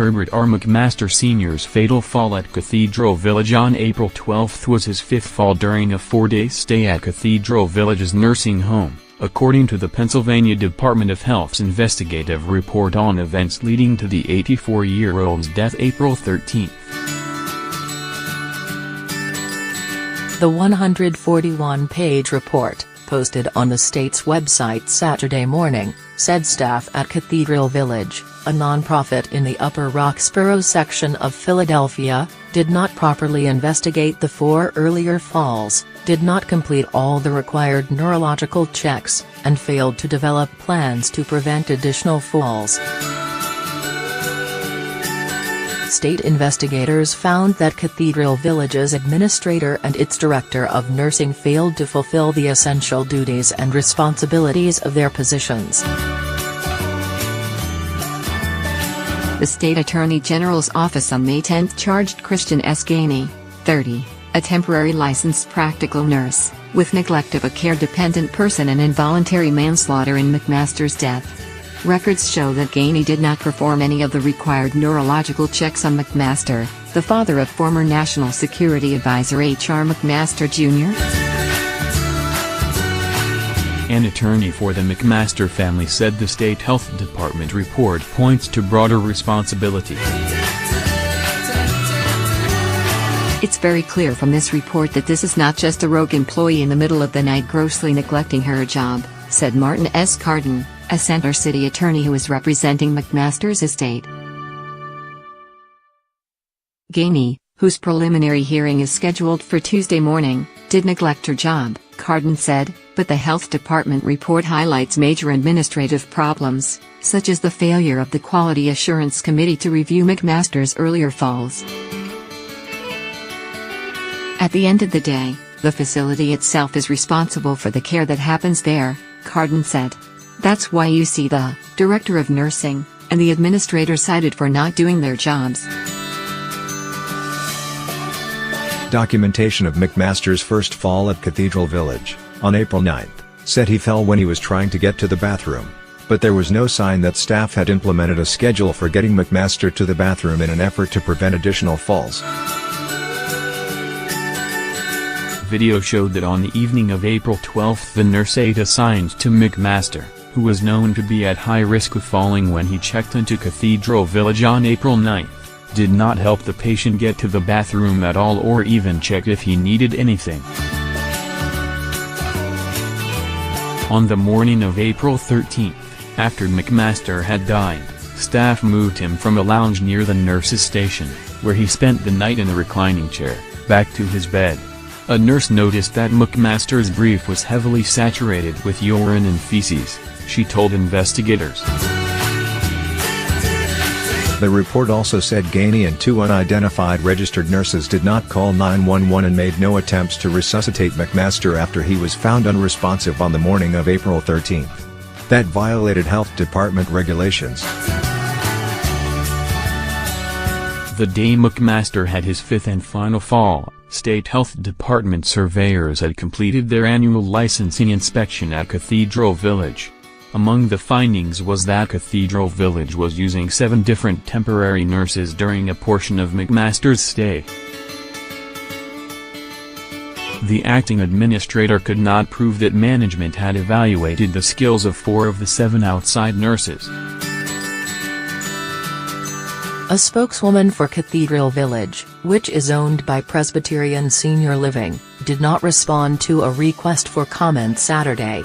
Herbert R. McMaster Sr.'s fatal fall at Cathedral Village on April 12 was his fifth fall during a 4-day stay at Cathedral Village's nursing home, according to the Pennsylvania Department of Health's investigative report on events leading to the 84-year-old's death April 13. The 141-page report, posted on the state's website Saturday morning, said staff at Cathedral Village, a nonprofit in the Upper Roxborough section of Philadelphia, did not properly investigate the 4 earlier falls, did not complete all the required neurological checks, and failed to develop plans to prevent additional falls. State investigators found that Cathedral Village's administrator and its director of nursing failed to fulfill the essential duties and responsibilities of their positions. The state attorney general's office on May 10 charged Christian S. Gainey, 30, a temporary licensed practical nurse, with neglect of a care-dependent person and involuntary manslaughter in McMaster's death. Records show that Gainey did not perform any of the required neurological checks on McMaster, the father of former National Security Advisor H.R. McMaster Jr. An attorney for the McMaster family said the state health department report points to broader responsibility. It's very clear from this report that this is not just a rogue employee in the middle of the night grossly neglecting her job, said Martin S. Carden, a Center City attorney who is representing McMaster's estate. Gainey, whose preliminary hearing is scheduled for Tuesday morning, did neglect her job, Carden said, but the health department report highlights major administrative problems, such as the failure of the Quality Assurance Committee to review McMaster's earlier falls. At the end of the day, the facility itself is responsible for the care that happens there, Carden said. That's why you see the director of nursing and the administrator cited for not doing their jobs. Documentation of McMaster's first fall at Cathedral Village, on April 9, said he fell when he was trying to get to the bathroom, but there was no sign that staff had implemented a schedule for getting McMaster to the bathroom in an effort to prevent additional falls. Video showed that on the evening of April 12 the nurse aide assigned to McMaster, who was known to be at high risk of falling when he checked into Cathedral Village on April 9, did not help the patient get to the bathroom at all or even check if he needed anything. On the morning of April 13, after McMaster had died, staff moved him from a lounge near the nurse's station, where he spent the night in a reclining chair, back to his bed. A nurse noticed that McMaster's brief was heavily saturated with urine and feces, she told investigators. The report also said Gainey and 2 unidentified registered nurses did not call 911 and made no attempts to resuscitate McMaster after he was found unresponsive on the morning of April 13. That violated health department regulations. The day McMaster had his 5th and final fall, state health department surveyors had completed their annual licensing inspection at Cathedral Village. Among the findings was that Cathedral Village was using 7 different temporary nurses during a portion of McMaster's stay. The acting administrator could not prove that management had evaluated the skills of 4 of the 7 outside nurses. A spokeswoman for Cathedral Village, which is owned by Presbyterian Senior Living, did not respond to a request for comment Saturday.